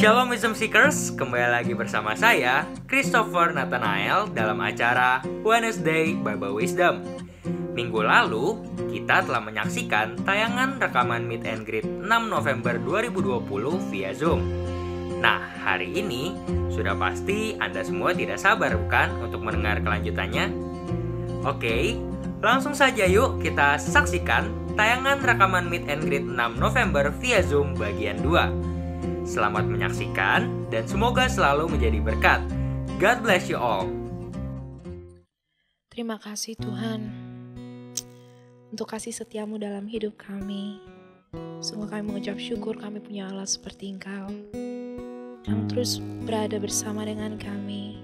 Shalom Wisdom Seekers, kembali lagi bersama saya, Christopher Nathanael dalam acara Wednesday Bible Wisdom. Minggu lalu, kita telah menyaksikan tayangan rekaman Meet and Greet 6 November 2020 via Zoom. Nah, hari ini sudah pasti Anda semua tidak sabar bukan untuk mendengar kelanjutannya? Oke, langsung saja yuk kita saksikan tayangan rekaman Meet and Greet 6 November via Zoom bagian 2. Selamat menyaksikan dan semoga selalu menjadi berkat. God bless you all. Terima kasih Tuhan untuk kasih setiamu dalam hidup kami. Sungguh kami mengucap syukur kami punya Allah seperti Engkau yang terus berada bersama dengan kami,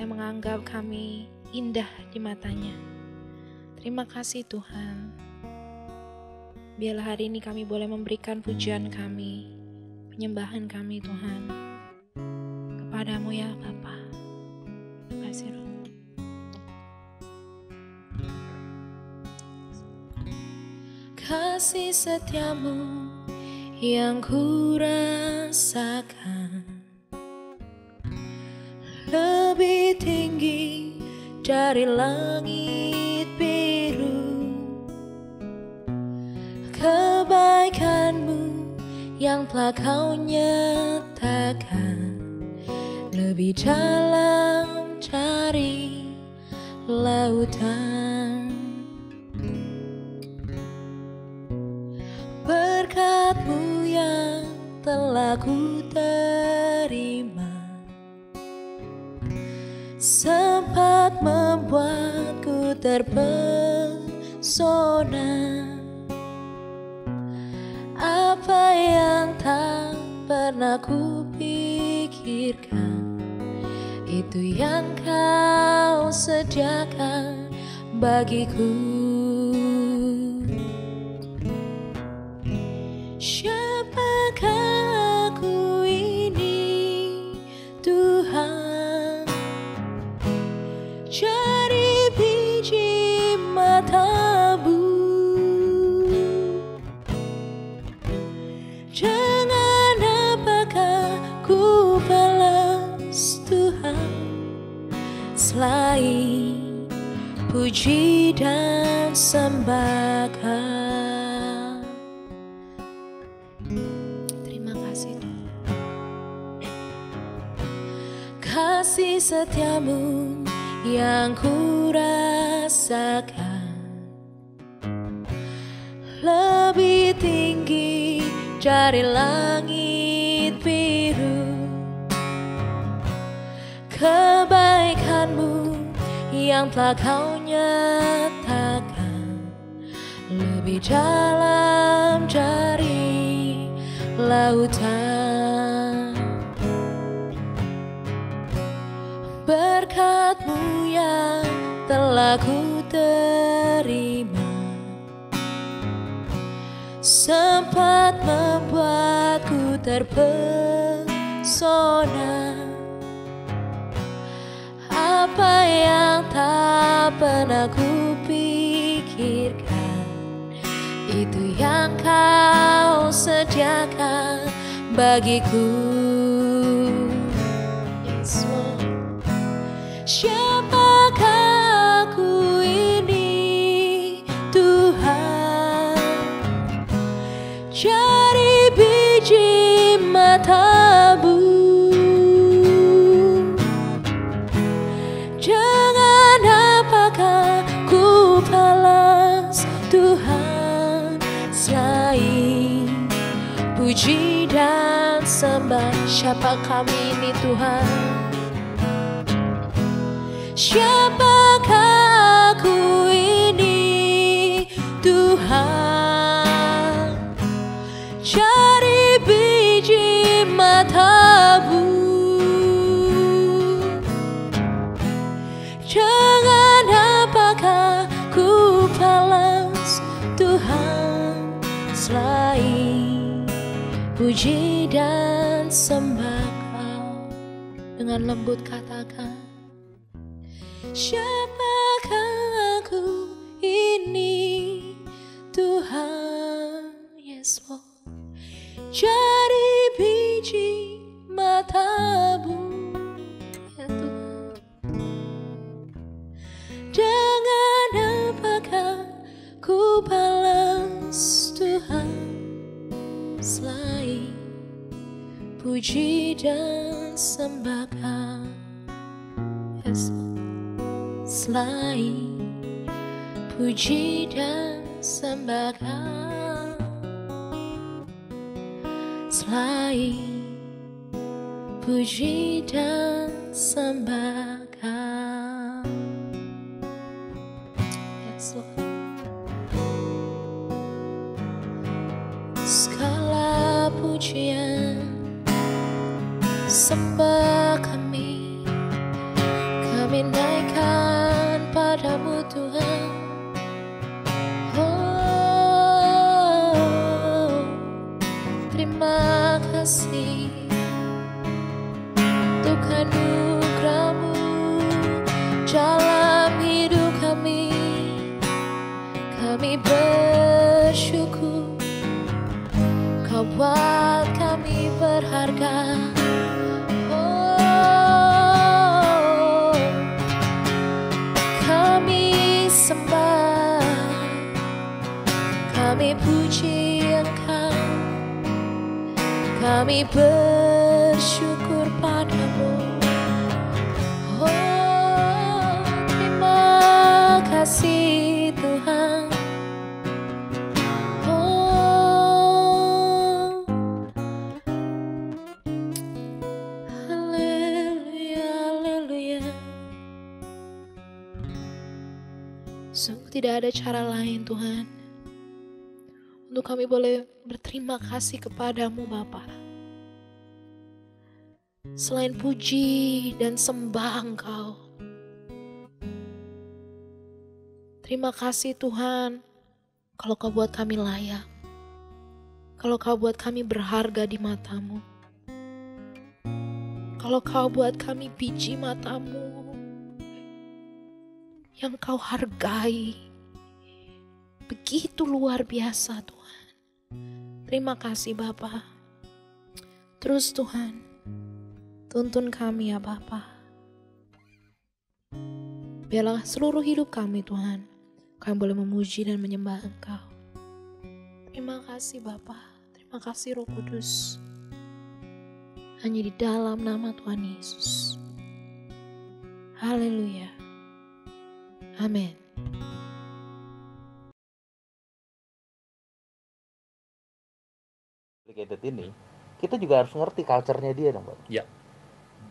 yang menganggap kami indah di matanya. Terima kasih Tuhan. Biarlah hari ini kami boleh memberikan pujian kami, penyembahan kami Tuhan kepadamu ya Bapa. Terima kasih Roh. Kasih setiamu yang ku rasakan lebih tinggi dari langit biru. Kebaikanmu yang telah kau nyatakan lebih dalam dari lautan. Berkat-Mu yang telah ku terima sempat membuatku terpesona. Apa yang tak pernah ku pikirkan, itu yang kau sediakan bagiku. Siapakah aku ini Tuhan? Dari biji matamu, dengan apakah ku balas Tuhan selain puji dan sembahkan? Terima kasih Tuhan. Kasih setiamu yang ku rasakan lebih tinggi dari langit biru. Kebaikanmu yang telah kau nyatakan lebih dalam dari lautan. Berkat-Mu yang telah ku terima sempat membuatku terpesona. Apa yang tak pernah ku pikirkan, itu yang kau sediakan bagiku. Yes, Lord. Siapakah aku ini Tuhan? Dari biji matamu, dengan apakah ku balas Tuhan selain puji dan sembah? Siapa kami ini Tuhan? Siapakah aku ini Tuhan? Dari biji matamu, dengan apakah ku balas Tuhan selain puji dan sembah Kau? Dengan lembut katakan, siapakah aku ini Tuhan? Yes Lord. Jadi biji puji dan sembah Kau, selain puji dan sembah Kau, selain puji dan sembah Kau. Yes, Lord. Segala pujian sembah kami naikkan padamu Tuhan. Oh, terima kasih untuk anugerah-Mu dalam hidup kami. Kami bersyukur Kau buat kami berharga. Oh, kami sembah, kami puji Engkau, kami bersyukur padamu. Oh, terima kasih Tuhan. Sungguh tidak ada cara lain Tuhan untuk kami boleh berterima kasih kepadamu Bapa, selain puji dan sembah Engkau. Terima kasih Tuhan kalau Kau buat kami layak, kalau Kau buat kami berharga di mata-Mu, kalau Kau buat kami biji mata-Mu yang Kau hargai begitu luar biasa Tuhan. Terima kasih Bapa. Terus Tuhan, tuntun kami ya Bapa. Biarlah seluruh hidup kami Tuhan, kami boleh memuji dan menyembah Engkau. Terima kasih Bapa. Terima kasih Roh Kudus. Hanya di dalam nama Tuhan Yesus. Haleluya. Amin. Dedicated ini, kita juga harus ngerti culture-nya dia dong, Pak. Ya.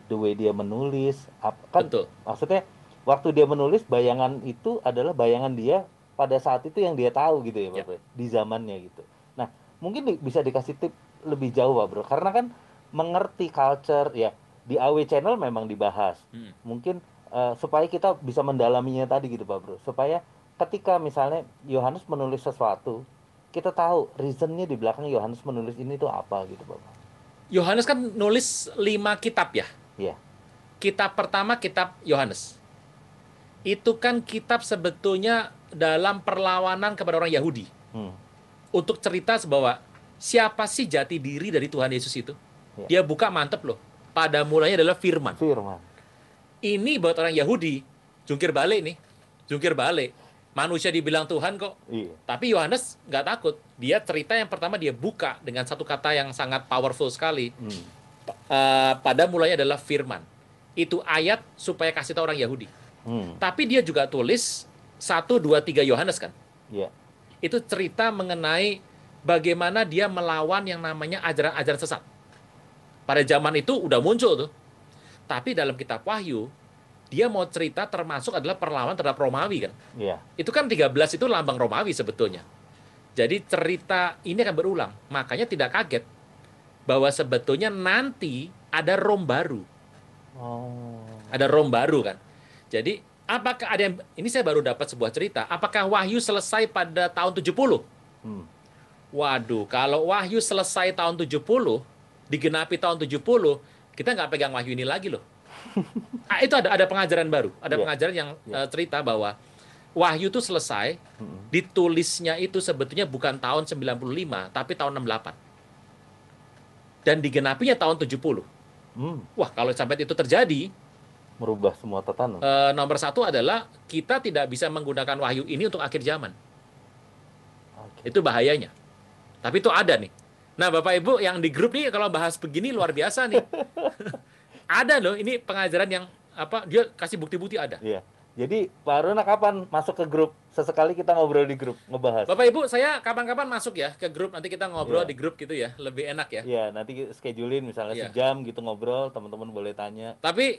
The way dia menulis, kan Betul. maksudnya waktu dia menulis bayangan itu adalah bayangan dia pada saat itu yang dia tahu gitu ya, Pak, di zamannya gitu. Nah, mungkin bisa dikasih tip lebih jauh, Pak Bro, karena kan mengerti culture ya di AW Channel memang dibahas. Mungkin supaya kita bisa mendalaminya tadi gitu Pak Bro, supaya ketika misalnya Yohanes menulis sesuatu, kita tahu reasonnya di belakang Yohanes menulis ini tuh apa gitu Pak Bro. Yohanes kan nulis 5 kitab ya. Iya. Kitab pertama kitab Yohanes. Itu kan kitab sebetulnya dalam perlawanan kepada orang Yahudi. Untuk cerita bahwa siapa sih jati diri dari Tuhan Yesus itu. Dia buka mantep loh. Pada mulanya adalah firman. Ini buat orang Yahudi, jungkir balik nih. Jungkir balik. Manusia dibilang Tuhan kok. Iya. Tapi Yohanes nggak takut. Dia cerita yang pertama dia buka dengan satu kata yang sangat powerful sekali. Pada mulanya adalah firman. Itu ayat supaya kasih tahu orang Yahudi. Tapi dia juga tulis 1, 2, 3 Yohanes kan. Iya. Itu cerita mengenai bagaimana dia melawan yang namanya ajaran-ajaran sesat. Pada zaman itu udah muncul tuh. Tapi dalam kitab Wahyu, dia mau cerita termasuk adalah perlawanan terhadap Romawi kan. Iya. Itu kan 13 itu lambang Romawi sebetulnya. Jadi cerita ini akan berulang. Makanya tidak kaget bahwa sebetulnya nanti ada Rom baru. Ada Rom baru kan. Jadi apakah ada yang, ini saya baru dapat sebuah cerita, apakah Wahyu selesai pada tahun 70? Waduh, kalau Wahyu selesai tahun 70, digenapi tahun 70, kita nggak pegang Wahyu ini lagi loh. Itu ada pengajaran baru, ada pengajaran yang cerita bahwa Wahyu itu selesai, ditulisnya itu sebetulnya bukan tahun 95, tapi tahun 68. Dan digenapinya tahun 70. Wah, kalau sampai itu terjadi, merubah semua tatanan. Nomor satu adalah kita tidak bisa menggunakan Wahyu ini untuk akhir zaman. Itu bahayanya. Tapi itu ada nih. Nah, Bapak Ibu yang di grup nih kalau bahas begini luar biasa nih. Ada loh, ini pengajaran yang dia kasih bukti-bukti ada. Iya. Jadi Pak Aruna kapan masuk ke grup? Sesekali kita ngobrol di grup, ngebahas. Bapak Ibu, saya kapan-kapan masuk ya ke grup, nanti kita ngobrol Iya. di grup gitu ya, lebih enak ya. Iya, nanti schedulein misalnya Iya. sejam gitu ngobrol, teman-teman boleh tanya. Tapi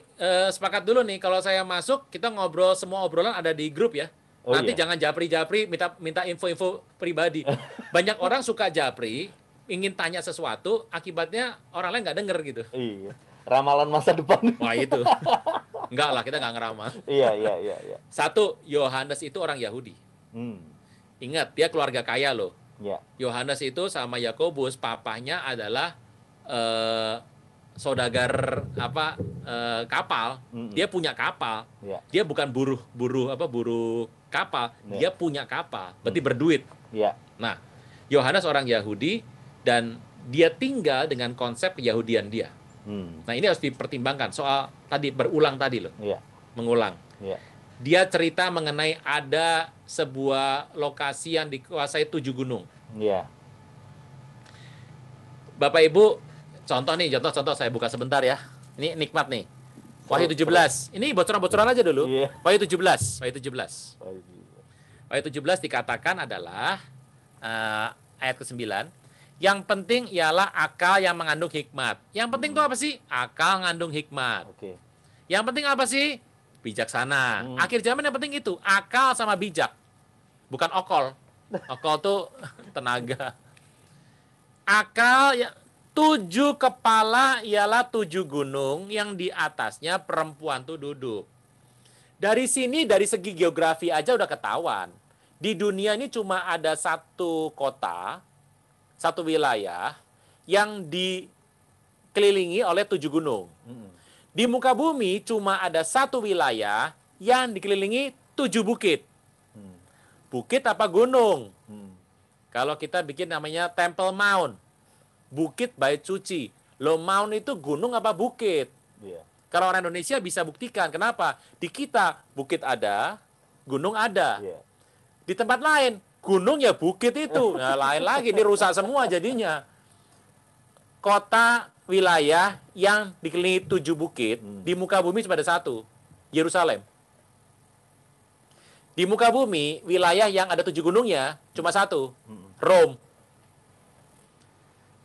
sepakat dulu nih, kalau saya masuk, kita ngobrol semua obrolan ada di grup ya. Oh, Nanti iya. jangan japri-japri, minta info-info pribadi. Banyak orang suka japri, ingin tanya sesuatu, akibatnya orang lain nggak denger gitu. Iya. Ramalan masa depan. Wah itu. Enggak lah, kita nggak ngeramal. Iya. Satu, Yohanes itu orang Yahudi. Ingat, dia keluarga kaya loh. Ya. Yohanes itu sama Yakobus, papahnya adalah saudagar kapal. Dia punya kapal. Ya. Dia bukan buruh kapal. Ya. Dia punya kapal. Berarti berduit. Ya. Nah, Yohanes orang Yahudi dan dia tinggal dengan konsep Yahudian dia. Nah, ini harus dipertimbangkan soal tadi berulang tadi loh. Iya. Mengulang. Iya. Dia cerita mengenai ada sebuah lokasi yang dikuasai 7 gunung. Iya. Bapak Ibu, contoh saya buka sebentar ya. Ini nikmat nih. Wahyu 17. Ini bocoran-bocoran aja dulu. Iya. Wahyu 17. Wahyu 17 dikatakan adalah ayat ke-9. Yang penting ialah akal yang mengandung hikmat. Yang penting itu apa sih? Akal mengandung hikmat. Oke. Yang penting apa sih? Bijaksana. Akhir zaman yang penting itu akal sama bijak. Bukan okol. Okol tuh tenaga. Akal ya 7 kepala ialah 7 gunung yang di atasnya perempuan tuh duduk. Dari sini dari segi geografi aja udah ketahuan. Di dunia ini cuma ada satu kota, satu wilayah yang dikelilingi oleh 7 gunung. Di muka bumi cuma ada satu wilayah yang dikelilingi 7 bukit. Bukit apa gunung? Kalau kita bikin namanya Temple Mount. Bukit Bait Suci. Lo Mount itu gunung apa bukit? Iya. Kalau orang Indonesia bisa buktikan. Kenapa? Di kita bukit ada, gunung ada. Iya. Di tempat lain, gunung ya bukit itu. Nah, lain lagi, ini rusak semua jadinya. Kota, wilayah yang dikelilingi 7 bukit, di muka bumi cuma ada satu, Yerusalem. Di muka bumi, wilayah yang ada 7 gunungnya cuma satu, Rome.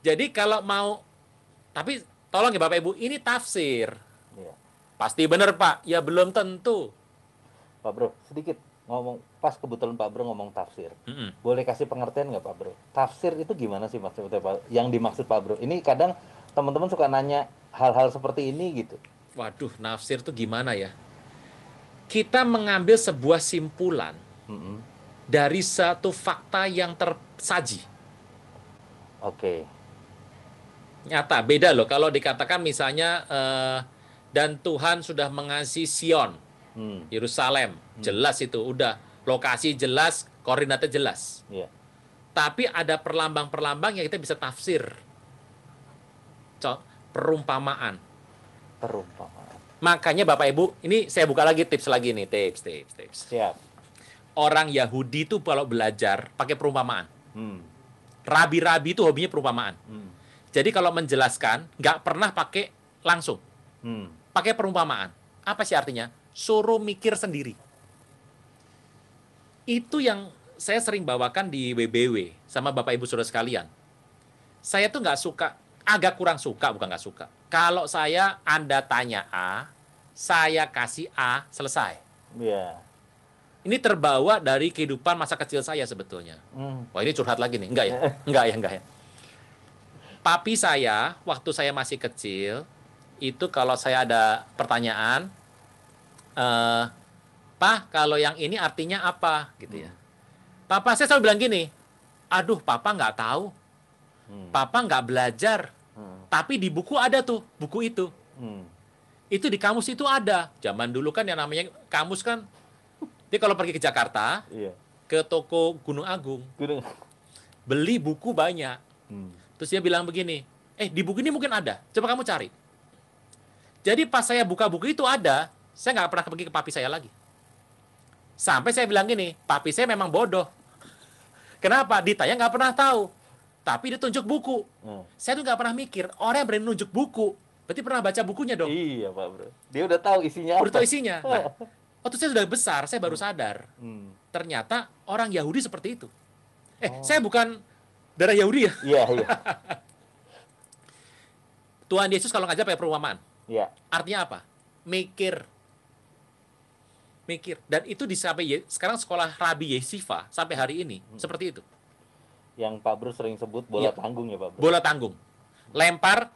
Jadi kalau mau, tapi tolong ya Bapak Ibu, ini tafsir. Iya. Pasti benar Pak, ya belum tentu. Pak Bro, sedikit ngomong, pas kebetulan Pak Bro ngomong tafsir. Boleh kasih pengertian nggak Pak Bro? Tafsir itu gimana sih maksudnya Pak? Yang dimaksud Pak Bro? Ini kadang teman-teman suka nanya hal-hal seperti ini gitu. Waduh, nafsir itu gimana ya? Kita mengambil sebuah simpulan dari satu fakta yang tersaji. Oke. Nyata, beda loh. Kalau dikatakan misalnya, dan Tuhan sudah mengasihi Sion, Yerusalem, jelas itu. Udah, lokasi jelas, koordinatnya jelas. Iya. Tapi ada perlambang-perlambang yang kita bisa tafsir. Perumpamaan. Makanya Bapak Ibu, ini saya buka lagi tips lagi nih, tips. Siap. Orang Yahudi itu kalau belajar pakai perumpamaan. Rabi-rabi itu hobinya perumpamaan. Jadi kalau menjelaskan, nggak pernah pakai langsung. Pakai perumpamaan. Apa sih artinya? Suruh mikir sendiri. Itu yang saya sering bawakan di WBW sama Bapak Ibu Saudara sekalian. Saya tuh nggak suka, agak kurang suka, bukan nggak suka. Kalau Anda tanya A, saya kasih A, selesai. Iya. Ini terbawa dari kehidupan masa kecil saya sebetulnya. Wah ini curhat lagi nih, enggak ya? Enggak ya. Papi saya, waktu saya masih kecil, itu kalau saya ada pertanyaan, Pak, kalau yang ini artinya apa? Gitu ya. Papa saya selalu bilang gini, aduh Papa nggak tahu. Papa nggak belajar. Tapi di buku ada tuh, buku itu. Itu di kamus itu ada. Zaman dulu kan yang namanya kamus kan, dia kalau pergi ke Jakarta, Iya. ke toko Gunung Agung, beli buku banyak. Terus dia bilang begini, di buku ini mungkin ada, coba kamu cari. Jadi pas saya buka buku itu ada, saya nggak pernah pergi ke papi saya lagi. Sampai saya bilang gini, papi saya memang bodoh. Kenapa? Ditanya nggak pernah tahu. Tapi dia tunjuk buku. Saya tuh nggak pernah mikir, orang yang berani nunjuk buku, berarti pernah baca bukunya dong. Iya Pak Bro. Dia udah tahu isinya apa. Udah tahu isinya. Nah, waktu saya sudah besar, saya baru sadar. Ternyata orang Yahudi seperti itu. Saya bukan darah Yahudi ya. Iya, iya. Tuhan Yesus kalau ngajar pakai perumpamaan. Iya. Artinya apa? Mikir. Dan itu sampai sekarang sekolah Rabi Yesiva sampai hari ini seperti itu. Yang Pak Bro sering sebut bola tanggung ya Pak Bro. Bola tanggung. Lempar.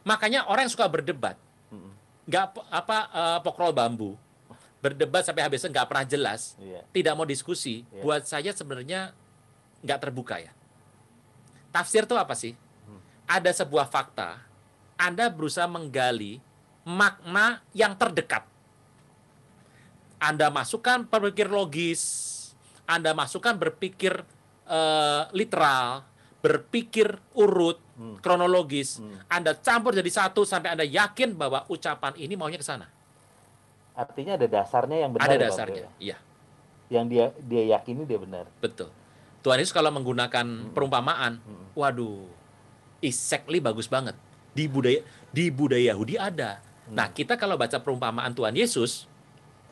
Makanya orang yang suka berdebat. Nggak pokrol bambu. Berdebat sampai habisnya nggak pernah jelas. Tidak mau diskusi. Buat saya sebenarnya nggak terbuka ya. Tafsir itu apa sih? Ada sebuah fakta. Anda berusaha menggali makna yang terdekat. Anda masukkan berpikir logis, Anda masukkan berpikir literal, berpikir urut, kronologis, Anda campur jadi satu sampai Anda yakin bahwa ucapan ini maunya ke sana. Artinya ada dasarnya yang benar. Ada dasarnya, iya. Yang dia yakini dia benar. Betul. Tuhan Yesus kalau menggunakan perumpamaan, waduh, exactly bagus banget. Di budaya Yahudi ada. Nah, kita kalau baca perumpamaan Tuhan Yesus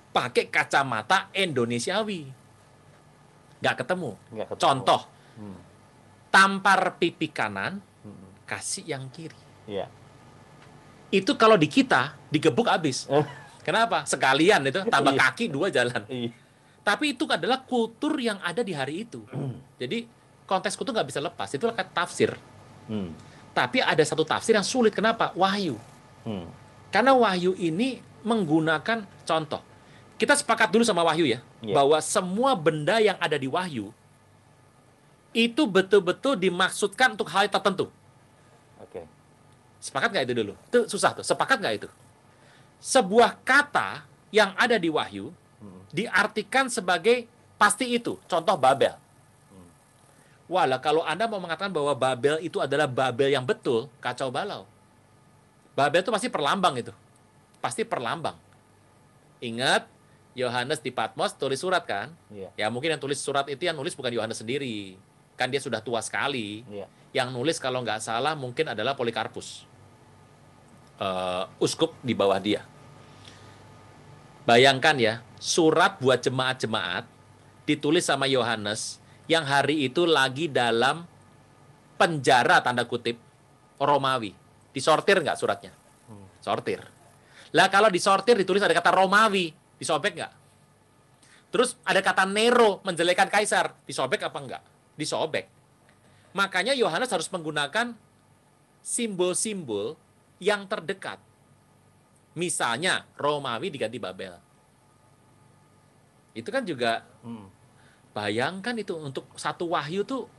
pakai kacamata Indonesiawi. Nggak ketemu. Contoh, tampar pipi kanan, kasih yang kiri. Iya. Itu kalau di kita, digebuk habis. Kenapa? Sekalian itu, tambah kaki, 2 jalan. Tapi itu adalah kultur yang ada di hari itu. Jadi, konteks kultur nggak bisa lepas. Itulah kata tafsir. Tapi ada satu tafsir yang sulit. Kenapa? Wahyu. Karena wahyu ini menggunakan contoh. Kita sepakat dulu sama wahyu ya, bahwa semua benda yang ada di wahyu itu betul-betul dimaksudkan untuk hal tertentu. Oke. Sepakat nggak itu dulu? Itu susah tuh. Sepakat nggak itu? Sebuah kata yang ada di wahyu diartikan sebagai pasti itu. Contoh Babel. Walah, kalau Anda mau mengatakan bahwa Babel itu adalah Babel yang betul, kacau balau. Babel itu pasti perlambang itu. Pasti perlambang. Ingat, Yohanes di Patmos tulis surat kan? Ya mungkin yang tulis surat itu yang nulis bukan Yohanes sendiri. Kan dia sudah tua sekali. Yang nulis kalau nggak salah mungkin adalah Polikarpus. Uskup di bawah dia. Bayangkan ya, surat buat jemaat-jemaat ditulis sama Yohanes yang hari itu lagi dalam penjara tanda kutip Romawi. Disortir nggak suratnya? Sortir. Lah kalau disortir ditulis ada kata Romawi, disobek nggak? Terus ada kata Nero, menjelekan kaisar, disobek apa enggak? Disobek. Makanya Yohanes harus menggunakan simbol-simbol yang terdekat. Misalnya Romawi diganti Babel. Itu kan juga bayangkan itu untuk satu wahyu tuh.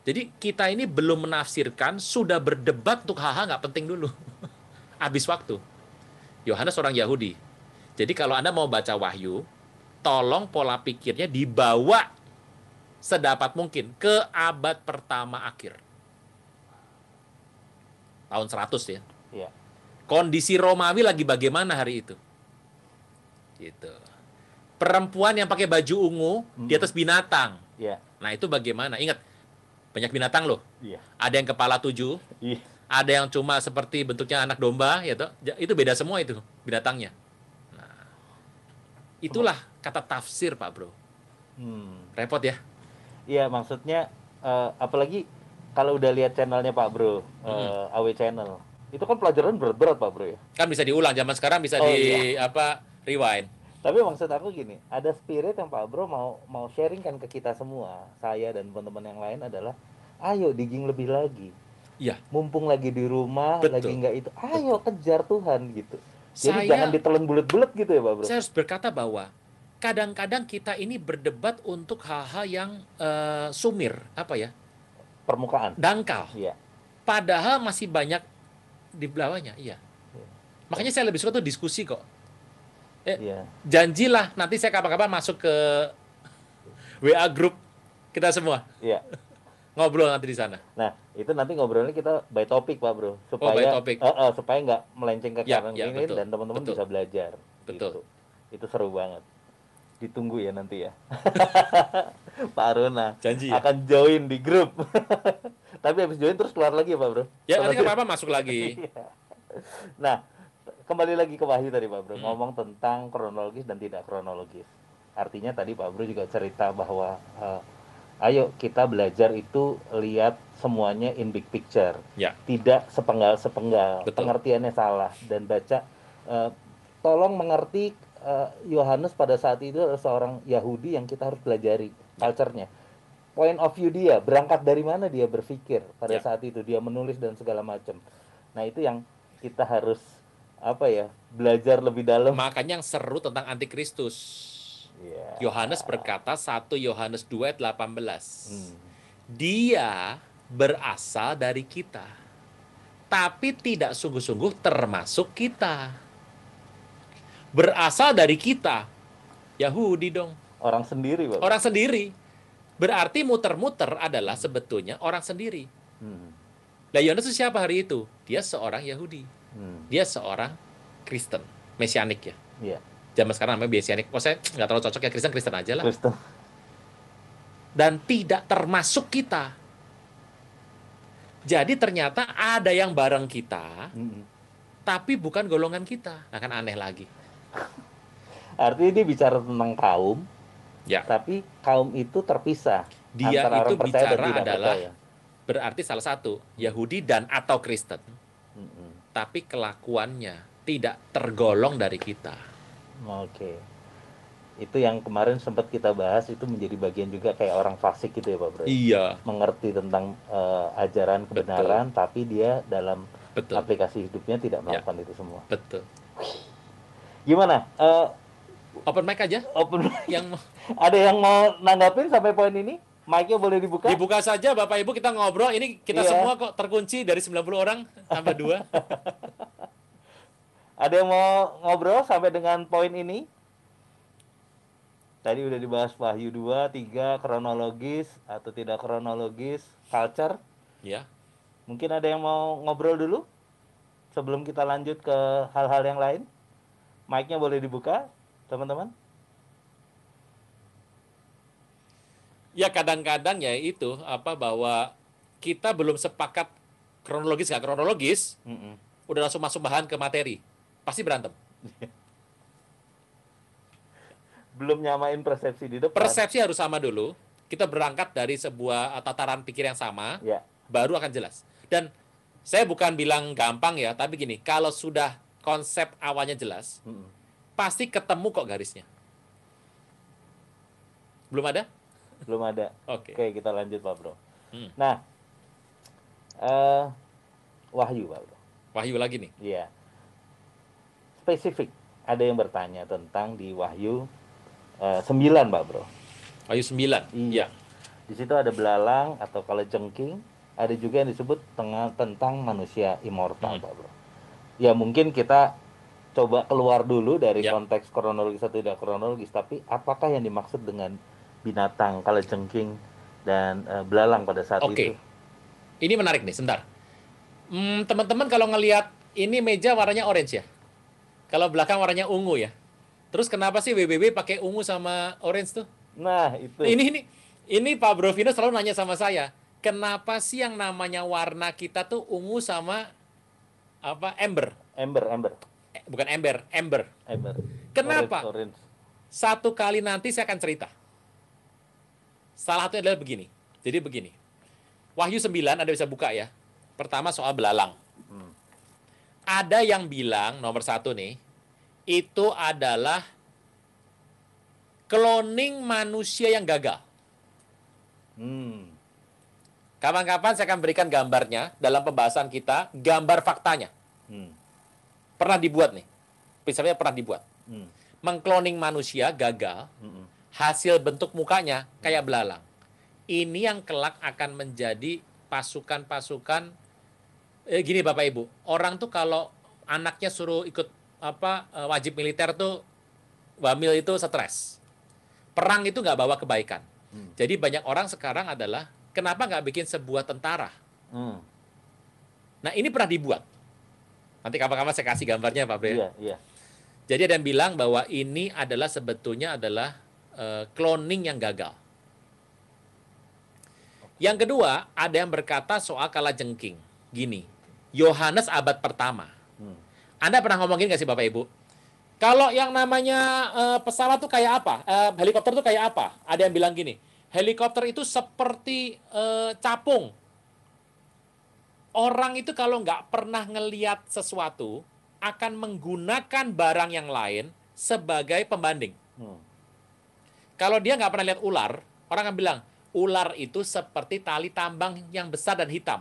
Jadi kita ini belum menafsirkan, sudah berdebat untuk hal-hal nggak penting dulu. Habis waktu. Yohanes orang Yahudi. Jadi kalau Anda mau baca wahyu, tolong pola pikirnya dibawa sedapat mungkin ke abad pertama akhir. Tahun 100 ya. Iya. Kondisi Romawi lagi bagaimana hari itu? Gitu. Perempuan yang pakai baju ungu di atas binatang. Iya. Nah itu bagaimana? Ingat, banyak binatang loh. Iya. Ada yang kepala 7, Iya. ada yang cuma seperti bentuknya anak domba, ya toh. Itu beda semua itu binatangnya. Nah, itulah kata tafsir Pak Bro. Repot ya? Iya, maksudnya apalagi kalau udah lihat channelnya Pak Bro, AW Channel, itu kan pelajaran berat-berat Pak Bro ya. Kan bisa diulang, zaman sekarang bisa rewind. Tapi maksud aku gini, ada spirit yang Pak Bro mau sharingkan ke kita semua, saya dan teman-teman yang lain adalah, ayo digging lebih lagi. Iya. Mumpung lagi di rumah, Betul. lagi nggak itu, ayo kejar Tuhan gitu. Jadi Saya- jangan ditelan bulet-bulet gitu ya Pak Bro. Saya harus berkata bahwa kadang-kadang kita ini berdebat untuk hal-hal yang sumir, Permukaan. dangkal. Iya. Padahal masih banyak di bawahnya, iya. Makanya saya lebih suka tuh diskusi kok. Iya. Janjilah nanti saya kapan-kapan masuk ke WA grup kita semua. Iya. Ngobrol nanti di sana. Nah, itu nanti ngobrolnya kita by topik Pak Bro, supaya by topik. supaya nggak melenceng ke Ya, kanan ya, kiri betul, dan teman-teman betul. bisa belajar. Betul. Gitu. Itu seru banget. Ditunggu ya nanti ya. Pak Aruna Janji ya? akan join di grup. Tapi habis join terus keluar lagi ya Pak Bro? Ya, nanti nggak apa-apa masuk lagi. Nah, kembali lagi ke Wahyu tadi Pak Bro, Hmm. ngomong tentang kronologis dan tidak kronologis. Artinya tadi Pak Bro juga cerita bahwa ayo kita belajar itu lihat semuanya in big picture. Ya. Tidak sepenggal-sepenggal. Betul. Pengertiannya salah dan baca tolong mengerti Yohanes pada saat itu adalah seorang Yahudi yang kita harus pelajari culture-nya. Point of view dia, berangkat dari mana dia berpikir pada Ya. saat itu dia menulis dan segala macam. Nah, itu yang kita harus belajar lebih dalam. Makanya yang seru tentang antikristus. Ya. Yohanes berkata 1 Yohanes 2 ayat 18. Hmm. Dia berasal dari kita, tapi tidak sungguh-sungguh termasuk kita. Berasal dari kita. Yahudi dong. Orang sendiri, Bapak. Orang sendiri. Berarti muter-muter adalah sebetulnya orang sendiri. Hmm. Nah, Yohanes itu siapa hari itu? Dia seorang Yahudi. Hmm. Dia seorang Kristen. Mesianik ya. Iya. Zaman sekarang namanya Mesianik. Oh, saya nggak terlalu cocok ya, Kristen aja lah. Kristen. Dan tidak termasuk kita. Jadi ternyata ada yang bareng kita, Hmm. tapi bukan golongan kita. Nah, kan aneh lagi. Artinya dia bicara tentang kaum, Ya, tapi kaum itu terpisah. dia antara itu orang percaya dan bicara tidak adalah percaya. berarti salah satu Yahudi dan atau Kristen, Hmm. tapi kelakuannya tidak tergolong dari kita. Oke. Itu yang kemarin sempat kita bahas, itu menjadi bagian juga kayak orang fasik gitu ya Pak Bro. Iya, Mengerti tentang ajaran kebenaran, tapi dia dalam betul, aplikasi hidupnya tidak melakukan itu semua. betul. Gimana? Open mic aja. Open. Yang Ada yang mau nanggapin sampai poin ini? Mic-nya boleh dibuka? dibuka saja, Bapak Ibu, kita ngobrol. Ini kita Iya. semua kok terkunci dari 90 orang tambah 2. Ada yang mau ngobrol sampai dengan poin ini? Tadi udah dibahas Wahyu 2, 3, kronologis atau tidak kronologis, culture. Ya. Mungkin ada yang mau ngobrol dulu sebelum kita lanjut ke hal-hal yang lain. Mic-nya boleh dibuka, teman-teman. Ya, kadang-kadang ya itu bahwa kita belum sepakat kronologis nggak kronologis, Mm-mm. udah langsung masuk bahan ke materi. Pasti berantem. Belum nyamain persepsi di depan. Persepsi harus sama dulu. Kita berangkat dari sebuah tataran pikir yang sama, Ya. baru akan jelas. Dan saya bukan bilang gampang ya, tapi gini, kalau sudah konsep awalnya jelas, Mm-mm. pasti ketemu kok garisnya. Belum ada? Belum ada. Oke. Oke, kita lanjut Pak Bro. Hmm. Nah, Wahyu Pak Bro. Wahyu lagi nih. Iya. Spesifik. Ada yang bertanya tentang di Wahyu 9 Pak Bro. Wahyu 9. Iya. Di situ ada belalang atau kalajengking. Ada juga yang disebut tentang manusia immortal Pak Bro. Ya mungkin kita coba keluar dulu dari Ya. konteks kronologis atau tidak kronologis. Tapi apakah yang dimaksud dengan binatang, kalajengking, dan belalang pada saat Oke. itu? Ini menarik nih, sebentar. Teman-teman kalau ngelihat ini meja warnanya orange ya. Kalau belakang warnanya ungu ya. Terus kenapa sih WBB pakai ungu sama orange tuh? Nah, itu. Ini Pak Brovino selalu nanya sama saya, kenapa sih yang namanya warna kita tuh ungu sama ember? Ember. Bukan ember, ember. Ember. Kenapa? Orange. Satu kali nanti saya akan cerita. Salah satunya adalah begini. Jadi begini. Wahyu 9 Anda bisa buka ya. Pertama soal belalang. Ada yang bilang, nomor 1 nih, itu adalah cloning manusia yang gagal. Kapan-kapan saya akan berikan gambarnya dalam pembahasan kita, gambar faktanya. Pernah dibuat nih. Misalnya pernah dibuat. Mengkloning manusia gagal, hasil bentuk mukanya kayak belalang. Ini yang kelak akan menjadi pasukan-pasukan. Gini Bapak Ibu, orang tuh kalau anaknya suruh ikut wajib militer tuh, wamil itu stres. Perang itu nggak bawa kebaikan. Jadi banyak orang sekarang adalah kenapa nggak bikin sebuah tentara? Nah ini pernah dibuat. Nanti kapan-kapan saya kasih gambarnya Pak Bre. Iya. Jadi ada yang bilang bahwa ini adalah sebetulnya adalah cloning yang gagal. Yang kedua, ada yang berkata soal kalajengking. Gini, Yohanes abad pertama. Anda pernah ngomongin nggak sih Bapak Ibu? Kalau yang namanya pesawat tuh kayak apa? Helikopter tuh kayak apa? Ada yang bilang gini, helikopter itu seperti capung. Orang itu kalau nggak pernah ngeliat sesuatu, akan menggunakan barang yang lain sebagai pembanding. Kalau dia nggak pernah lihat ular, orang akan bilang, ular itu seperti tali tambang yang besar dan hitam.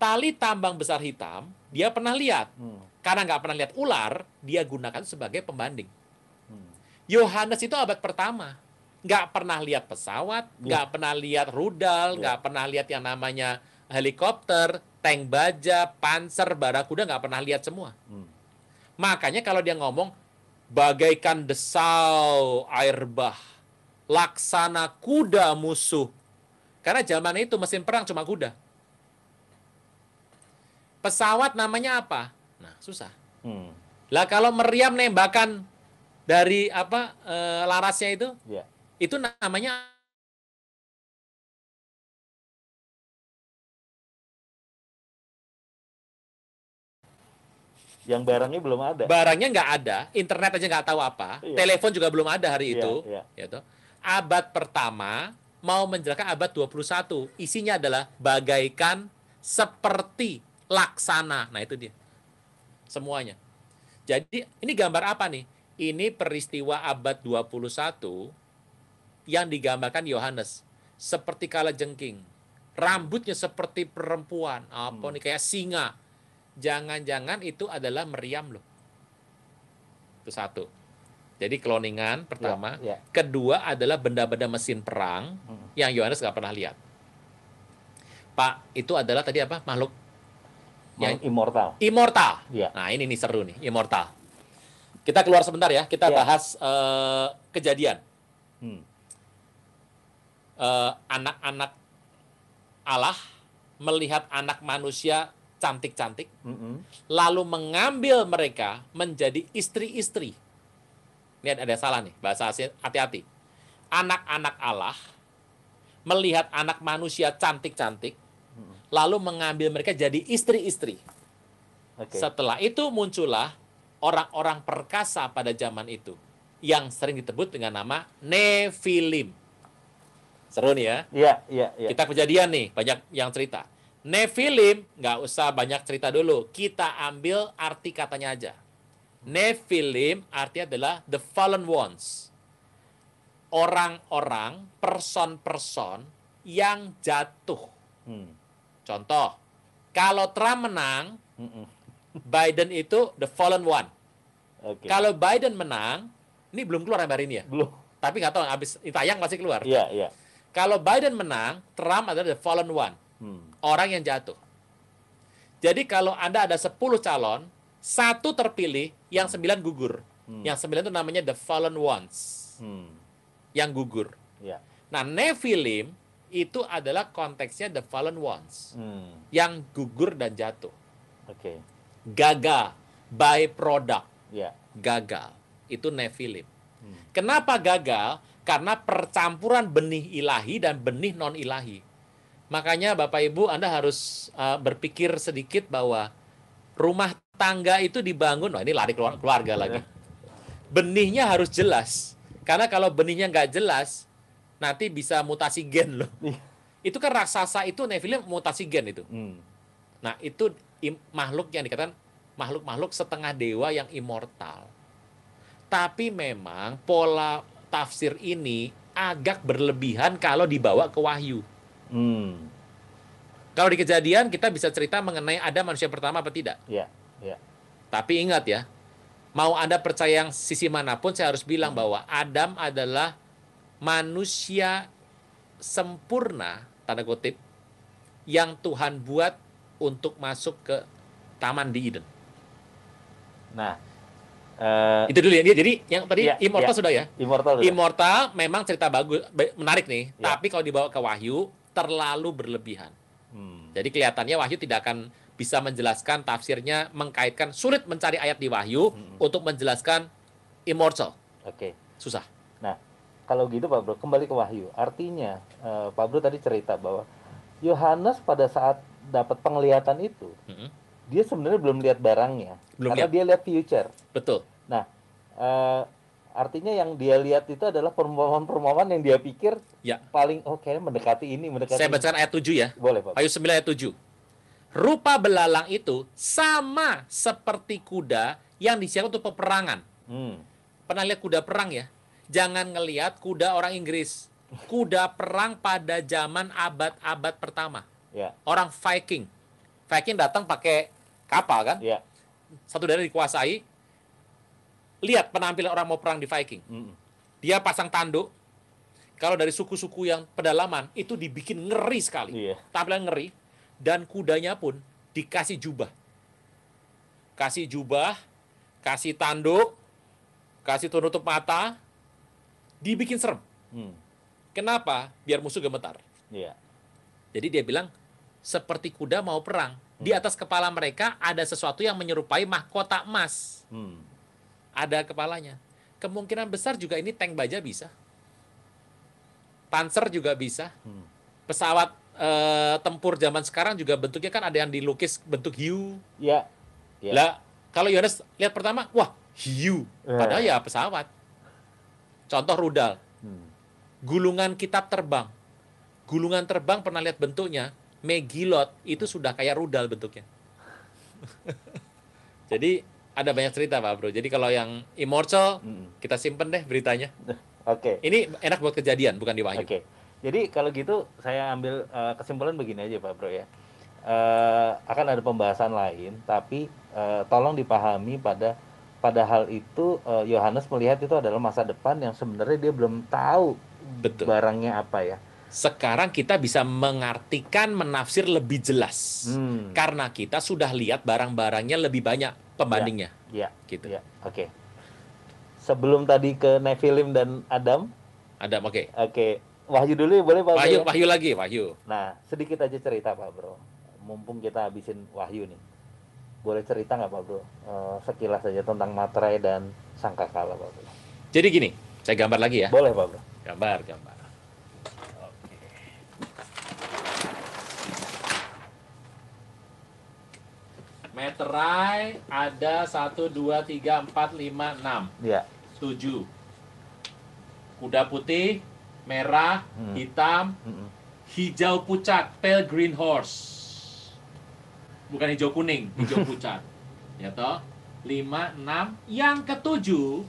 Tali tambang besar hitam, dia pernah lihat. Karena nggak pernah lihat ular, dia gunakan sebagai pembanding. Yohanes itu abad pertama. Nggak pernah lihat pesawat, nggak pernah lihat rudal, nggak pernah lihat yang namanya helikopter, tank baja, panser, barakuda, nggak pernah lihat semua. Makanya kalau dia ngomong, bagaikan desau air bah, laksana kuda musuh. Karena zaman itu mesin perang cuma kuda. Pesawat namanya apa? Nah, susah. Lah kalau meriam nembakan dari larasnya itu namanya yang barangnya belum ada. Barangnya nggak ada, internet aja nggak tahu apa, telepon juga belum ada hari itu. Gitu. Abad pertama mau menjelaskan abad 21, isinya adalah bagaikan, seperti, laksana. Nah itu dia. Semuanya. Jadi ini gambar apa nih? Ini peristiwa abad 21 yang digambarkan Yohanes. Seperti kalajengking. Rambutnya seperti perempuan. Apa nih? Kayak singa. Jangan-jangan itu adalah meriam loh. Itu satu. Jadi cloningan pertama. Kedua adalah benda-benda mesin perang yang Yohanes nggak pernah lihat. Pak, itu adalah tadi apa? Makhluk yang immortal. Immortal. Nah ini nih seru nih, immortal. Kita keluar sebentar ya, kita bahas kejadian. Anak-anak Allah melihat anak manusia cantik-cantik, lalu mengambil mereka menjadi istri-istri. Ini ada salah nih, bahasa asli, hati-hati. Anak-anak Allah melihat anak manusia cantik-cantik, lalu mengambil mereka jadi istri-istri. Setelah itu muncullah orang-orang perkasa pada zaman itu, yang sering disebut dengan nama Nephilim. Seru nih ya? Iya. Kita kejadian nih, banyak yang cerita. Nephilim, nggak usah banyak cerita dulu. Kita ambil arti katanya aja. Nephilim artinya adalah the fallen ones. Orang-orang, person-person yang jatuh. Contoh, kalau Trump menang, Biden itu the fallen one. Kalau Biden menang, ini belum keluar hari ini ya? Belum. Tapi nggak tahu, habis tayang pasti keluar. Iya. Kalau Biden menang, Trump adalah the fallen one. Orang yang jatuh. Jadi kalau Anda ada 10 calon, 1 terpilih, yang 9 gugur. Yang 9 itu namanya the fallen ones. Yang gugur. Nah, Nephilim itu adalah konteksnya the fallen ones. Yang gugur dan jatuh. Gagal. By product. Gagal. Itu Nephilim. Kenapa gagal? Karena percampuran benih ilahi dan benih non-ilahi. Makanya Bapak Ibu, Anda harus berpikir sedikit bahwa rumah tangga itu dibangun, ini lari keluarga lagi. Benihnya harus jelas. Karena kalau benihnya nggak jelas, nanti bisa mutasi gen loh. Itu kan raksasa itu, Nephilim mutasi gen itu. Nah itu makhluk yang dikatakan makhluk-makhluk setengah dewa yang immortal. Tapi memang pola tafsir ini agak berlebihan kalau dibawa ke wahyu. Kalau di kejadian kita bisa cerita mengenai ada manusia pertama apa tidak. Tapi ingat ya, mau Anda percaya yang sisi manapun, saya harus bilang bahwa Adam adalah manusia sempurna, tanda kutip, yang Tuhan buat untuk masuk ke taman di Eden. Nah, itu dulu ya. Jadi yang tadi immortal sudah ya. Immortal memang cerita bagus, menarik nih. Tapi kalau dibawa ke wahyu terlalu berlebihan. Jadi kelihatannya wahyu tidak akan bisa menjelaskan tafsirnya, mengkaitkan, sulit mencari ayat di wahyu untuk menjelaskan immortal. Susah. Nah, kalau gitu Pak Bro, kembali ke Wahyu. Artinya Pak Bro tadi cerita bahwa Yohanes pada saat dapat penglihatan itu, dia sebenarnya belum lihat barangnya, karena dia lihat future. Betul. Nah, artinya yang dia lihat itu adalah perumpamaan-perumpamaan yang dia pikir paling kayaknya mendekati ini. Saya bacakan ayat 7 ya. Boleh Pak. Wahyu 9 ayat 7. Rupa belalang itu sama seperti kuda yang disiapkan untuk peperangan. Pernah lihat kuda perang ya? Jangan ngelihat kuda orang Inggris. Kuda perang pada zaman abad-abad pertama. Orang Viking. Viking datang pakai kapal kan? Satu daerah dikuasai. Lihat penampilan orang mau perang di Viking. Dia pasang tanduk. Kalau dari suku-suku yang pedalaman, itu dibikin ngeri sekali. Tampilan ngeri. Dan kudanya pun dikasih jubah. Kasih jubah, kasih tanduk, kasih penutup mata, dibikin serem. Kenapa? Biar musuh gemetar. Jadi dia bilang, seperti kuda mau perang. Di atas kepala mereka ada sesuatu yang menyerupai mahkota emas. Ada kepalanya. Kemungkinan besar juga ini tank baja bisa. Panzer juga bisa. Pesawat tempur zaman sekarang juga bentuknya kan ada yang dilukis bentuk hiu. Lah, kalau Yohanes lihat pertama, wah, hiu. Padahal ya pesawat. Contoh rudal. Gulungan kitab terbang. Gulungan terbang pernah lihat bentuknya, Megilot itu sudah kayak rudal bentuknya. Jadi ada banyak cerita Pak Bro. Jadi kalau yang Immortal, kita simpen deh beritanya. Ini enak buat kejadian, bukan di Wahyu. Jadi kalau gitu saya ambil kesimpulan begini aja Pak Bro ya. Akan ada pembahasan lain, tapi tolong dipahami pada hal itu Yohanes melihat itu adalah masa depan yang sebenarnya dia belum tahu barangnya apa ya. Sekarang kita bisa mengartikan, menafsir lebih jelas. Karena kita sudah lihat barang-barangnya lebih banyak pembandingnya. Gitu. Sebelum tadi ke Nephilim dan Adam. Oke. Wahyu dulu ya, boleh Pak Bro? Wahyu lagi, Wahyu. Nah, sedikit aja cerita Pak Bro. Mumpung kita habisin Wahyu nih. Boleh cerita nggak Pak Bro? Sekilas saja tentang materai dan sangkakala Pak Bro. Jadi gini, saya gambar lagi ya. Boleh Pak Bro. Gambar. Materai ada 1, 2, 3, 4, 5, 6. 7. Kuda putih, merah, hitam, hijau pucat, pale green horse. Bukan hijau kuning, hijau pucat. Ya toh? 5, 6. Yang ketujuh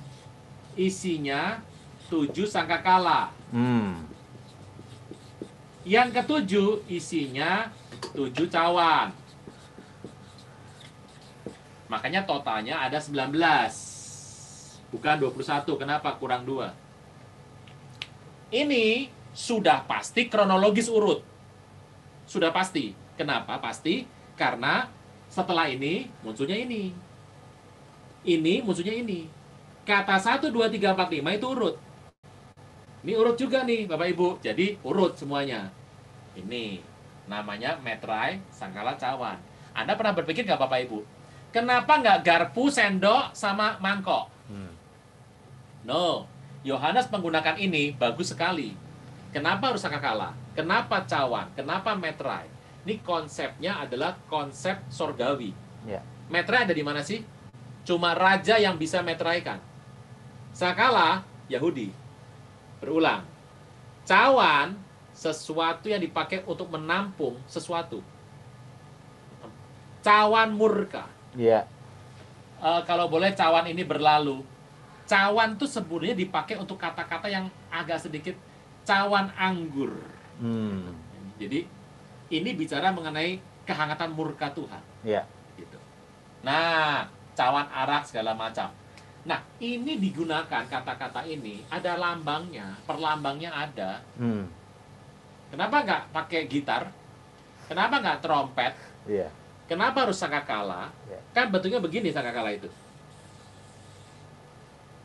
isinya 7 sangkakala. Yang ketujuh isinya 7 cawan. Makanya totalnya ada 19. Bukan 21. Kenapa? Kurang 2. Ini sudah pasti kronologis urut. Sudah pasti. Kenapa pasti? Karena setelah ini munculnya ini. Ini munculnya ini. Kata 1, 2, 3, 4, 5 itu urut. Ini urut juga nih Bapak Ibu. Jadi urut semuanya. Ini namanya metrai, sangkala, cawan. Anda pernah berpikir nggak Bapak Ibu? Kenapa nggak garpu, sendok, sama mangkok? No. Yohanes menggunakan ini bagus sekali. Kenapa harus sangkakala? Kenapa cawan? Kenapa metrai? Ini konsepnya adalah konsep sorgawi. Metrai ada di mana sih? Cuma raja yang bisa metraikan. Sangkakala, Yahudi. Berulang. Cawan, sesuatu yang dipakai untuk menampung sesuatu. Cawan murka. Kalau boleh cawan ini berlalu. Cawan tuh sebenarnya dipakai untuk kata-kata yang agak sedikit cawan anggur. Jadi ini bicara mengenai kehangatan murka Tuhan. Gitu. Nah, cawan arak segala macam. Nah, ini digunakan kata-kata ini ada lambangnya, perlambangnya ada. Kenapa nggak pakai gitar? Kenapa nggak trompet? Kenapa harus sangkakala? Kan bentuknya begini sangkakala itu.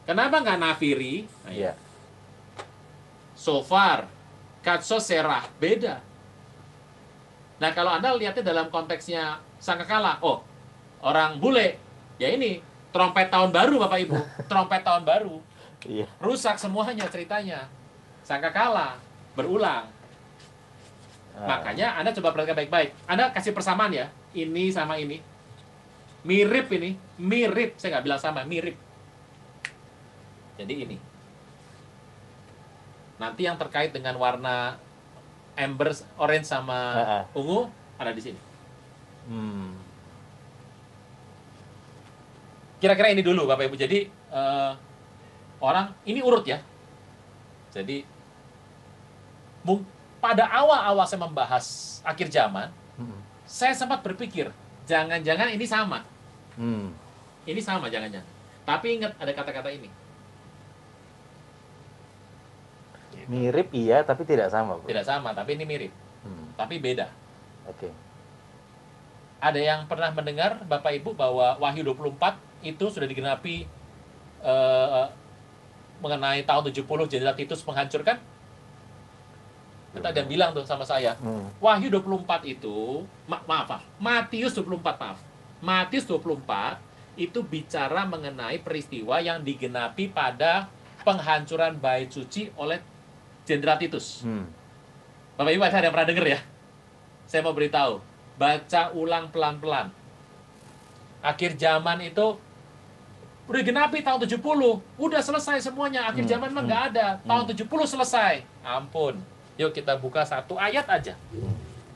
Kenapa nggak nafiri? Shofar, katso serah, beda. Nah kalau Anda lihatnya dalam konteksnya sangkakala, orang bule, ya ini trompet tahun baru Bapak Ibu, trompet tahun baru, rusak semuanya ceritanya. sangkakala, berulang. Makanya Anda coba perhatikan baik-baik. Anda kasih persamaan ya, ini sama ini. Mirip ini, mirip. Saya nggak bilang sama, mirip. Jadi ini. Nanti yang terkait dengan warna amber, orange sama ungu ada di sini. Kira-kira ini dulu Bapak Ibu. Jadi orang ini urut ya. Jadi pada awal-awal saya membahas akhir zaman, saya sempat berpikir jangan-jangan ini sama. Ini sama jangan-jangan. Tapi ingat ada kata-kata ini. Mirip iya, tapi tidak sama, Bro. Tidak sama, tapi ini mirip. Tapi beda. Oke. Ada yang pernah mendengar Bapak Ibu bahwa Wahyu 24 itu sudah digenapi mengenai tahun 70 Jenderal Titus menghancurkan? Kita ada yang bilang tuh sama saya. Wahyu 24 itu, Matius 24 maaf. Matius 24 itu bicara mengenai peristiwa yang digenapi pada penghancuran bait suci oleh Jenderal Titus. Bapak Ibu ada yang pernah dengar ya? Saya mau beritahu, baca ulang pelan-pelan. Akhir zaman itu udah genapi tahun 70, udah selesai semuanya. Akhir zaman mah nggak ada. Tahun 70 selesai. Ampun. Yuk kita buka satu ayat aja.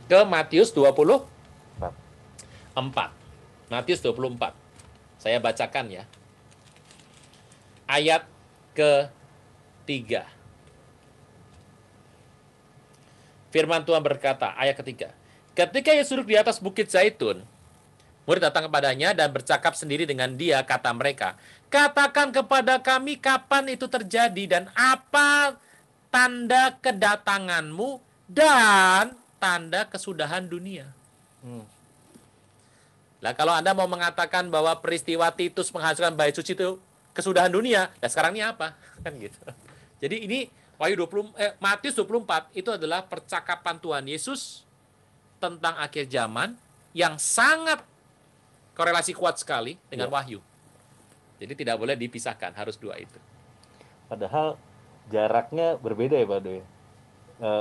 Ke Matius 24. Matius 24. Saya bacakan ya. Ayat ke-3. Firman Tuhan berkata, ayat ketiga. Ketika Yesus duduk di atas bukit Zaitun, murid datang kepadanya dan bercakap sendiri dengan dia, kata mereka, katakan kepada kami kapan itu terjadi dan apa tanda kedatanganmu dan tanda kesudahan dunia. Nah, kalau Anda mau mengatakan bahwa peristiwa Titus menghancurkan bait suci itu kesudahan dunia, ya sekarang ini apa? Kan gitu. Jadi ini Matius 24 itu adalah percakapan Tuhan Yesus tentang akhir zaman yang sangat korelasi kuat sekali dengan Wahyu. Jadi tidak boleh dipisahkan, harus dua itu. Padahal jaraknya berbeda ya Pak Doy.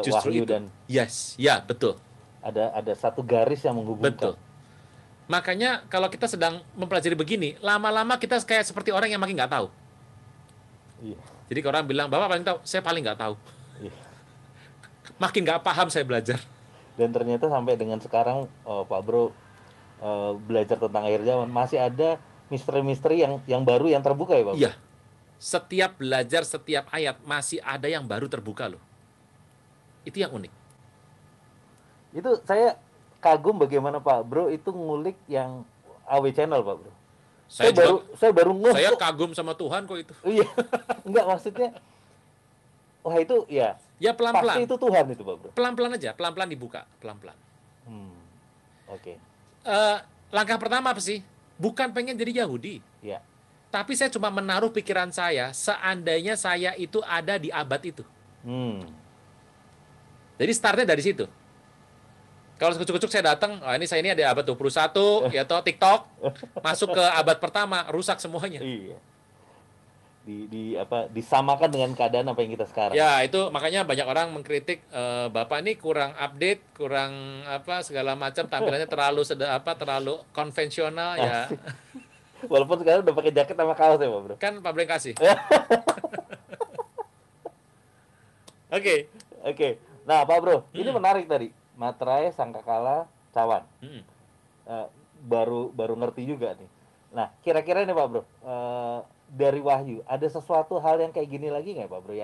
Wahyu itu. dan ya betul. Ada satu garis yang menghubungkan. Betul. Makanya kalau kita sedang mempelajari begini, lama-lama kita kayak seperti orang yang makin nggak tahu. Iya. Jadi kalau orang bilang, Bapak paling tahu, saya paling nggak tahu. Iya. Makin nggak paham saya belajar. Dan ternyata sampai dengan sekarang Pak Bro belajar tentang akhir zaman masih ada misteri-misteri yang baru yang terbuka ya Pak? Iya. Setiap belajar setiap ayat masih ada yang baru terbuka loh. Itu yang unik. Itu saya kagum bagaimana Pak Bro itu ngulik yang AW Channel Pak Bro. Saya baru ngeh. Saya kagum sama Tuhan kok itu. Iya. Enggak maksudnya. Wah itu ya. Ya pelan-pelan. Pasti itu Tuhan itu Pak Bro. Pelan-pelan aja, pelan-pelan dibuka, pelan-pelan. Oke. Langkah pertama apa sih? Bukan pengen jadi Yahudi. Iya. Tapi saya cuma menaruh pikiran saya, seandainya saya itu ada di abad itu. Jadi startnya dari situ. Kalau kucuk-kucuk saya datang, ini saya ini ada abad 21, ya toh TikTok, masuk ke abad pertama, rusak semuanya. Iya. Disamakan dengan keadaan apa yang kita sekarang. Ya, itu makanya banyak orang mengkritik Bapak ini kurang update, kurang segala macam, tampilannya terlalu konvensional ya. Walaupun sekarang udah pakai jaket sama kaos ya, Pak Bro. Kan Pak Bleng kasih. Oke. Nah, Pak Bro, ini menarik tadi. Materai, Sangkakala, Cawan. Baru ngerti juga nih. Nah, kira-kira nih Pak Bro, dari Wahyu, ada sesuatu hal yang kayak gini lagi nggak Pak Bro?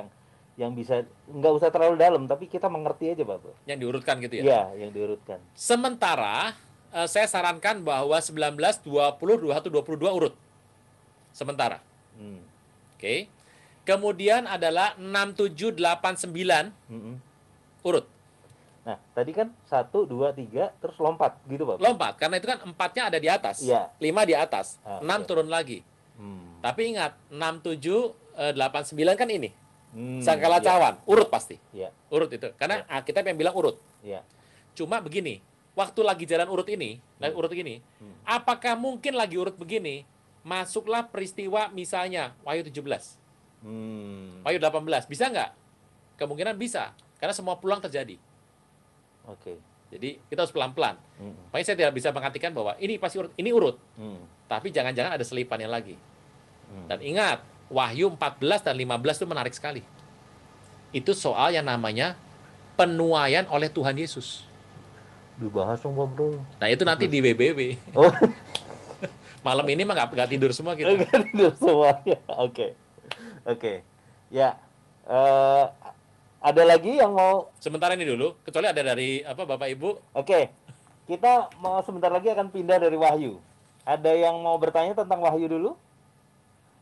Yang bisa, nggak usah terlalu dalam, tapi kita mengerti aja Pak Bro. Yang diurutkan gitu ya? Iya, yang diurutkan. Sementara, saya sarankan bahwa 19, 20, 21, 22 urut. Sementara. Oke. Kemudian adalah 6, 7, 8, 9 urut. Nah, tadi kan 1, 2, 3, terus lompat gitu Pak. Lompat, karena itu kan 4-nya ada di atas. Iya. 5 di atas, 6 iya. turun lagi. Tapi ingat, 6, 7, 8, 9 kan ini. Sangkala Cawan, urut pasti. Iya. Urut itu. Karena kita yang bilang urut. Iya. Cuma begini, waktu lagi jalan urut ini, apakah mungkin lagi urut begini, masuklah peristiwa misalnya Wahyu 17. Wahyu 18, bisa nggak? kemungkinan bisa. Karena semua peluang terjadi. Oke. Jadi kita harus pelan-pelan. Makanya saya tidak bisa mengartikan bahwa ini pasti urut, ini urut. Tapi jangan-jangan ada selipannya lagi. Dan ingat, Wahyu 14 dan 15 itu menarik sekali. Itu soal yang namanya penuaian oleh Tuhan Yesus. Dibahas dong, Bro. Nah, itu nanti di WBW. Oh, Malam ini mah nggak tidur semua kita. nggak tidur semuanya. Oke. Oke. Ya. Ada lagi yang mau? Sementara ini dulu, kecuali ada dari Bapak Ibu. Oke. Kita mau sebentar lagi akan pindah dari Wahyu. Ada yang mau bertanya tentang Wahyu dulu?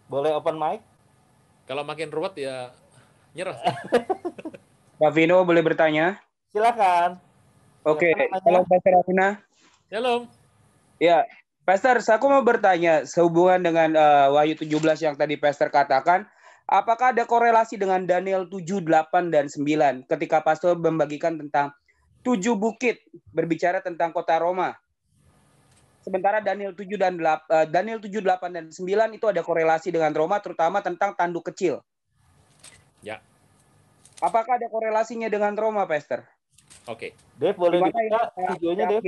Boleh open mic? Kalau makin ruwet ya nyerah. Pak Vino boleh bertanya? Silakan. Oke, halo Pastor Aruna. Shalom. Ya, Pastor, aku mau bertanya sehubungan dengan Wahyu 17 yang tadi Pastor katakan, apakah ada korelasi dengan Daniel 7, 8, dan 9 ketika Pastor membagikan tentang 7 bukit berbicara tentang kota Roma? Sementara Daniel 7, 8, dan 9 itu ada korelasi dengan Roma, terutama tentang tanduk kecil. Ya. Apakah ada korelasinya dengan Roma, Pastor? Oke. Dev, boleh Dimana dibuka videonya, Dev?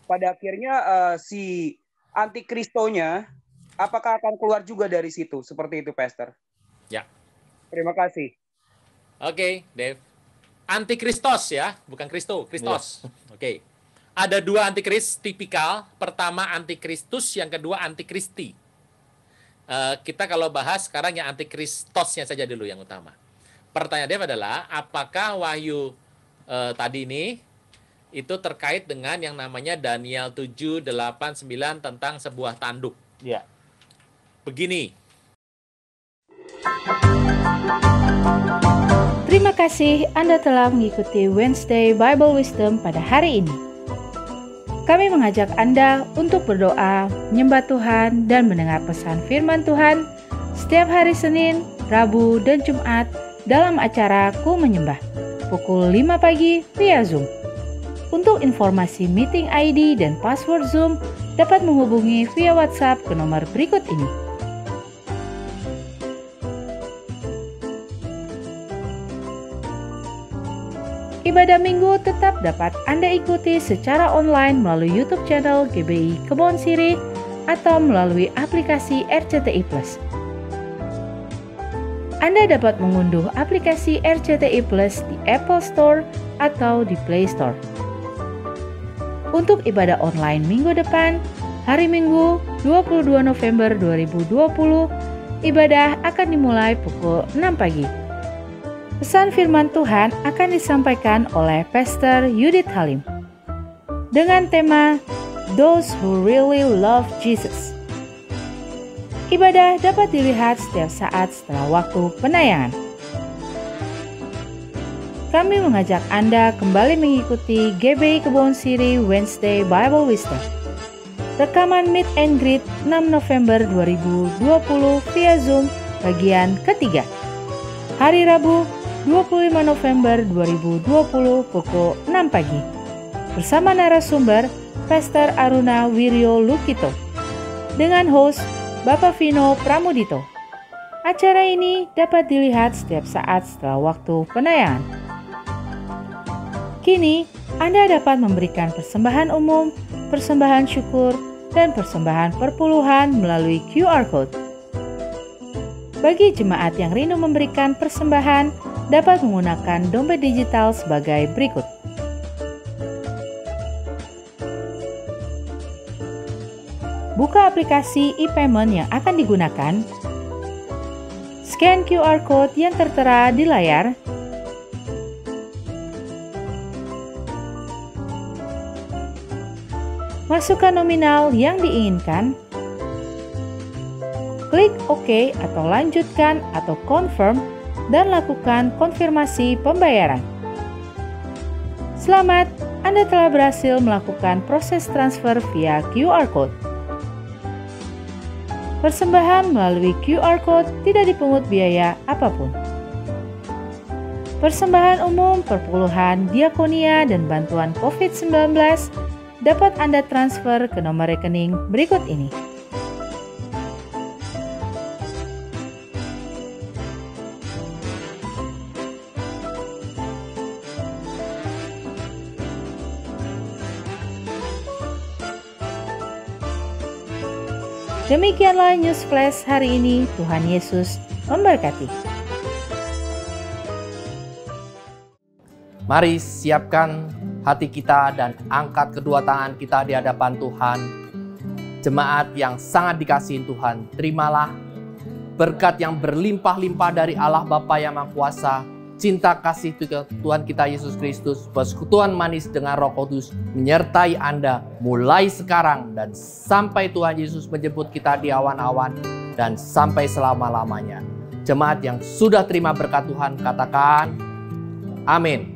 Pada akhirnya si antikristonya apakah akan keluar juga dari situ? Seperti itu, Pastor. Ya. Terima kasih. Oke, Dev. Antikristos ya, bukan Kristo, Kristos. Oke. Ada 2 antikris tipikal. Pertama antikristus, yang kedua antikristi. Kita kalau bahas sekarang yang antikristosnya saja dulu yang utama. Pertanyaan Dev adalah, apakah Wahyu tadi ini itu terkait dengan yang namanya Daniel 7, 8, 9 tentang sebuah tanduk? Ya. Begini. Terima kasih Anda telah mengikuti Wednesday Bible Wisdom pada hari ini. Kami mengajak Anda untuk berdoa, menyembah Tuhan, dan mendengar pesan firman Tuhan setiap hari Senin, Rabu, dan Jumat dalam acara Ku Menyembah, pukul 5 pagi via Zoom. Untuk informasi meeting ID dan password Zoom, dapat menghubungi via WhatsApp ke nomor berikut ini. Ibadah Minggu tetap dapat Anda ikuti secara online melalui YouTube channel GBI Kebon Sirih atau melalui aplikasi RCTI Plus. Anda dapat mengunduh aplikasi RCTI Plus di Apple Store atau di Play Store. Untuk ibadah online minggu depan, hari Minggu 22 November 2020, ibadah akan dimulai pukul 6 pagi. Pesan firman Tuhan akan disampaikan oleh Pastor Yudit Halim dengan tema Those Who Really Love Jesus. Ibadah dapat dilihat setiap saat setelah waktu penayangan. Kami mengajak Anda kembali mengikuti GBI Kebon Sirih Wednesday Bible Wisdom. Rekaman Meet and Greet 6 November 2020 via Zoom bagian ketiga. Hari Rabu 25 November 2020 pukul 6 pagi. Bersama narasumber Pastor Aruna Wiryo Lukito dengan host Bapak Vino Pramudito. Acara ini dapat dilihat setiap saat setelah waktu penayangan. Kini, Anda dapat memberikan persembahan umum, persembahan syukur, dan persembahan perpuluhan melalui QR Code. Bagi jemaat yang rindu memberikan persembahan, dapat menggunakan dompet digital sebagai berikut. Buka aplikasi e-payment yang akan digunakan. Scan QR Code yang tertera di layar. Masukkan nominal yang diinginkan. Klik OK atau lanjutkan atau confirm dan lakukan konfirmasi pembayaran. Selamat, Anda telah berhasil melakukan proses transfer via QR Code. Persembahan melalui QR Code tidak dipungut biaya apapun. Persembahan umum, perpuluhan, diakonia, dan bantuan COVID-19 dapat Anda transfer ke nomor rekening berikut ini. Demikianlah News Flash hari ini. Tuhan Yesus memberkati. Mari siapkan hati kita dan angkat kedua tangan kita di hadapan Tuhan. Jemaat yang sangat dikasihi Tuhan, terimalah berkat yang berlimpah-limpah dari Allah Bapa yang Maha Kuasa, cinta kasih Tuhan kita Yesus Kristus, persekutuan manis dengan Roh Kudus menyertai Anda mulai sekarang dan sampai Tuhan Yesus menjemput kita di awan-awan dan sampai selama-lamanya. Jemaat yang sudah terima berkat Tuhan katakan amin.